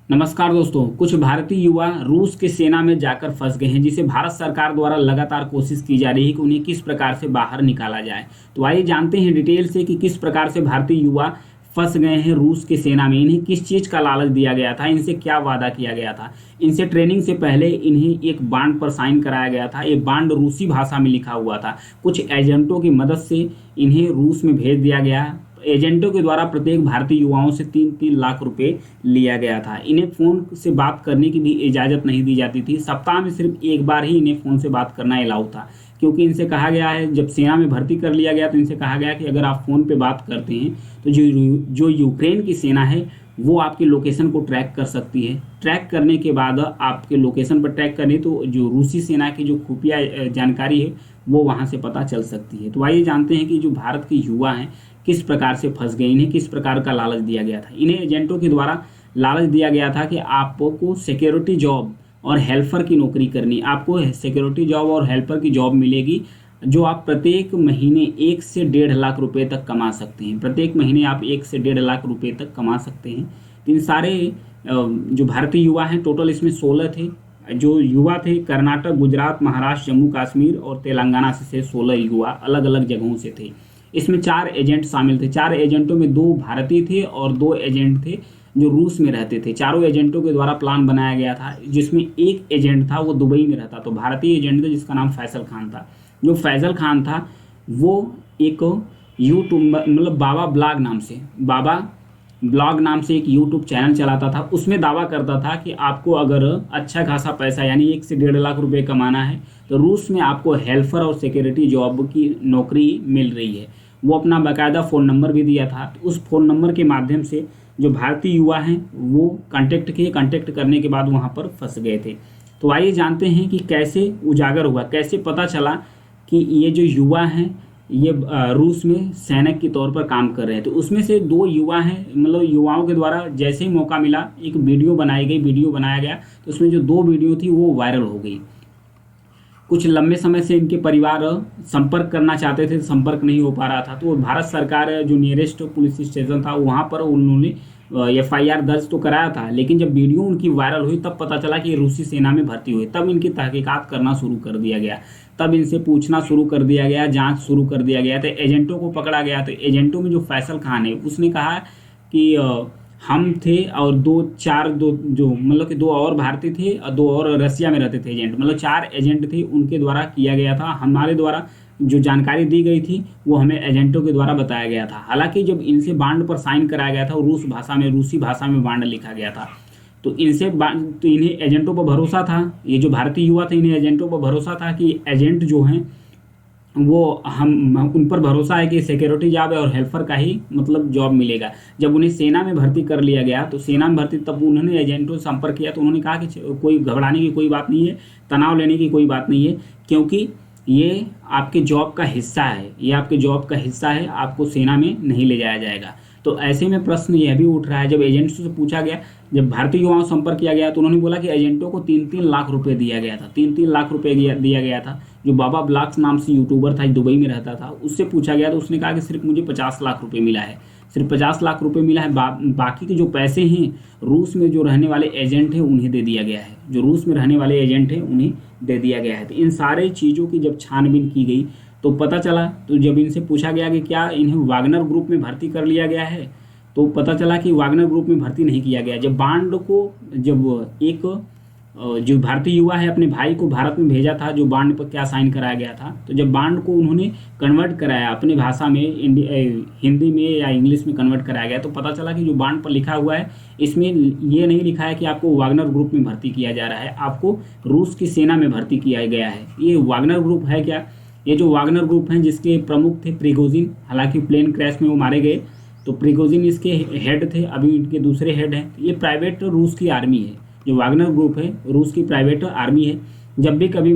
नमस्कार दोस्तों। कुछ भारतीय युवा रूस की सेना में जाकर फंस गए हैं, जिसे भारत सरकार द्वारा लगातार कोशिश की जा रही है कि उन्हें किस प्रकार से बाहर निकाला जाए। तो आइए जानते हैं डिटेल से कि किस प्रकार से भारतीय युवा फंस गए हैं रूस की सेना में। इन्हें किस चीज़ का लालच दिया गया था, इनसे क्या वादा किया गया था। इनसे ट्रेनिंग से पहले इन्हें एक बांड पर साइन कराया गया था। ये बांड रूसी भाषा में लिखा हुआ था। कुछ एजेंटों की मदद से इन्हें रूस में भेज दिया गया। एजेंटों के द्वारा प्रत्येक भारतीय युवाओं से 3-3 लाख रुपए लिया गया था। इन्हें फ़ोन से बात करने की भी इजाज़त नहीं दी जाती थी। सप्ताह में सिर्फ एक बार ही इन्हें फ़ोन से बात करना अलाउ था, क्योंकि इनसे कहा गया है, जब सेना में भर्ती कर लिया गया तो इनसे कहा गया कि अगर आप फ़ोन पे बात करते हैं तो जो यूक्रेन की सेना है वो आपकी लोकेशन को ट्रैक कर सकती है। ट्रैक करने के बाद आपके लोकेशन पर ट्रैक करने तो जो रूसी सेना की जो खुफिया जानकारी है वो वहाँ से पता चल सकती है। तो आइए जानते हैं कि जो भारत के युवा हैं किस प्रकार से फंस गए, इन्हें किस प्रकार का लालच दिया गया था। इन्हें एजेंटों के द्वारा लालच दिया गया था कि आपको सिक्योरिटी जॉब और हेल्पर की नौकरी करनी। आपको सिक्योरिटी जॉब और हेल्पर की जॉब मिलेगी, जो आप प्रत्येक महीने 1 से 1.5 लाख रुपए तक कमा सकते हैं। प्रत्येक महीने आप 1 से 1.5 लाख रुपए तक कमा सकते हैं। तो इन सारे जो भारतीय युवा हैं, टोटल इसमें 16 थे। जो युवा थे कर्नाटक, गुजरात, महाराष्ट्र, जम्मू कश्मीर और तेलंगाना से 16 युवा अलग अलग जगहों से थे। इसमें 4 एजेंट शामिल थे। 4 एजेंटों में 2 भारतीय थे और 2 एजेंट थे जो रूस में रहते थे। चारों एजेंटों के द्वारा प्लान बनाया गया था, जिसमें एक एजेंट था वो दुबई में रहता। तो भारतीय एजेंट था जिसका नाम फैसल खान था। जो फैसल खान था वो एक यूट्यूब मतलब बाबा ब्लॉग नाम से एक यूट्यूब चैनल चलाता था। उसमें दावा करता था कि आपको अगर अच्छा खासा पैसा यानी 1 से 1.5 लाख रुपए कमाना है तो रूस में आपको हेल्पर और सिक्योरिटी जॉब की नौकरी मिल रही है। वो अपना बाकायदा फ़ोन नंबर भी दिया था। तो उस फ़ोन नंबर के माध्यम से जो भारतीय युवा हैं वो कांटेक्ट करने के बाद वहाँ पर फंस गए थे। तो आइए जानते हैं कि कैसे उजागर हुआ, कैसे पता चला कि ये जो युवा हैं ये रूस में सैनिक के तौर पर काम कर रहे हैं। तो उसमें से 2 युवा हैं, मतलब युवाओं के द्वारा जैसे ही मौका मिला एक वीडियो बनाया गया। तो उसमें जो 2 वीडियो थी वो वायरल हो गई। कुछ लंबे समय से इनके परिवार संपर्क करना चाहते थे, संपर्क नहीं हो पा रहा था। तो भारत सरकार जो नियरेस्ट पुलिस स्टेशन था वहाँ पर उन्होंने FIR दर्ज तो कराया था, लेकिन जब वीडियो उनकी वायरल हुई तब पता चला कि ये रूसी सेना में भर्ती हुई। तब इनकी तहकीकात करना शुरू कर दिया गया, तब इनसे पूछना शुरू कर दिया गया, जांच शुरू कर दिया गया। तो एजेंटों को पकड़ा गया। तो एजेंटों में जो फैसल खान है उसने कहा कि हम थे और 2 जो मतलब कि 2 और भारतीय थे और 2 और रसिया में रहते थे एजेंट, मतलब 4 एजेंट थे। उनके द्वारा किया गया था। हमारे द्वारा जो जानकारी दी गई थी वो हमें एजेंटों के द्वारा बताया गया था। हालांकि जब इनसे बांड पर साइन कराया गया था रूसी भाषा में बांड लिखा गया था। तो इन्हें एजेंटों पर भरोसा था। ये जो भारतीय युवा थे इन्हें एजेंटों पर भरोसा था कि एजेंट जो हैं वो हम उन पर भरोसा है कि सिक्योरिटी जॉब और हेल्पर का ही मतलब जॉब मिलेगा। जब उन्हें सेना में भर्ती कर लिया गया तो सेना में भर्ती तब उन्होंने एजेंटों से संपर्क किया तो उन्होंने कहा कि कोई घबराने की कोई बात नहीं है, तनाव लेने की कोई बात नहीं है, क्योंकि ये आपके जॉब का हिस्सा है। ये आपके जॉब का हिस्सा है, आपको सेना में नहीं ले जाया जाएगा। तो ऐसे में प्रश्न यह भी उठ रहा है, जब एजेंट्स से पूछा गया, जब भारतीय युवाओं से संपर्क किया गया तो उन्होंने बोला कि एजेंटों को 3-3 लाख रुपए दिया गया था। 3-3 लाख रुपए दिया गया था। जो बाबा ब्लॉग्स नाम से यूट्यूबर था, दुबई में रहता था, उससे पूछा गया तो उसने कहा कि सिर्फ मुझे 50 लाख रुपए मिला है। सिर्फ 50 लाख रुपए मिला है। बाकी के जो पैसे हैं रूस में जो रहने वाले एजेंट हैं उन्हें दे दिया गया है। जो रूस में रहने वाले एजेंट हैं उन्हें दे दिया गया है। तो इन सारे चीज़ों की जब छानबीन की गई तो पता चला, तो जब इनसे पूछा गया कि क्या इन्हें वागनर ग्रुप में भर्ती कर लिया गया है, तो पता चला कि वागनर ग्रुप में भर्ती नहीं किया गया। जब एक जो भारतीय युवा है अपने भाई को भारत में भेजा था, जो बांड पर क्या साइन कराया गया था, तो जब बांड को उन्होंने कन्वर्ट कराया अपनी भाषा में, हिंदी में या इंग्लिश में कन्वर्ट कराया गया, तो पता चला कि जो बांड पर लिखा हुआ है इसमें ये नहीं लिखा है कि आपको वागनर ग्रुप में भर्ती किया जा रहा है, आपको रूस की सेना में भर्ती किया गया है। ये वागनर ग्रुप है क्या? ये जो वागनर ग्रुप हैं जिसके प्रमुख थे प्रिगोजिन, हालांकि प्लेन क्रैश में वो मारे गए, तो प्रिगोजिन इसके हेड थे, अभी इनके दूसरे हेड हैं। ये प्राइवेट रूस की आर्मी है। जो वागनर ग्रुप है रूस की प्राइवेट आर्मी है। जब भी कभी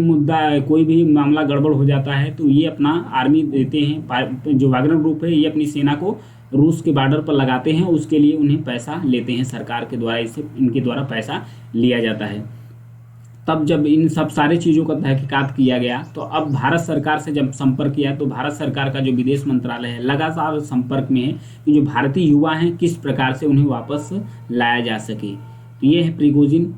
कोई भी मामला गड़बड़ हो जाता है तो ये अपना आर्मी देते हैं। जो वागनर ग्रुप है ये अपनी सेना को रूस के बॉर्डर पर लगाते हैं, उसके लिए उन्हें पैसा लेते हैं सरकार के द्वारा, इससे इनके द्वारा पैसा लिया जाता है। तब जब इन सब सारी चीज़ों का तहकीकात किया गया तो अब भारत सरकार से जब संपर्क किया तो भारत सरकार का जो विदेश मंत्रालय है लगातार संपर्क में है कि जो भारतीय युवा हैं किस प्रकार से उन्हें वापस लाया जा सके। तो ये है प्रिगोजिन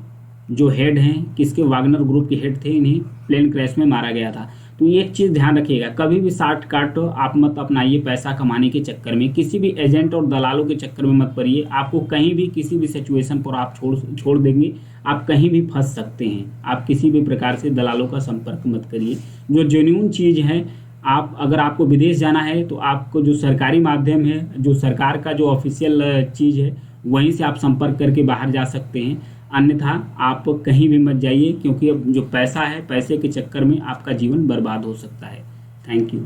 जो हेड हैं, किसके, वागनर ग्रुप के हेड थे, इन्हें प्लेन क्रैश में मारा गया था। तो ये एक चीज़ ध्यान रखिएगा, कभी भी शॉर्टकट आप मत अपनाइए पैसा कमाने के चक्कर में, किसी भी एजेंट और दलालों के चक्कर में मत पड़िए। आपको कहीं भी किसी भी सिचुएशन पर आप छोड़ देंगे, आप कहीं भी फंस सकते हैं। आप किसी भी प्रकार से दलालों का संपर्क मत करिए। जो जेन्युइन चीज़ है, आप अगर आपको विदेश जाना है तो आपको जो सरकारी माध्यम है, जो सरकार का जो ऑफिशियल चीज़ है, वहीं से आप संपर्क करके बाहर जा सकते हैं। अन्यथा आप कहीं भी मत जाइए, क्योंकि अब जो पैसा है, पैसे के चक्कर में आपका जीवन बर्बाद हो सकता है। Thank you.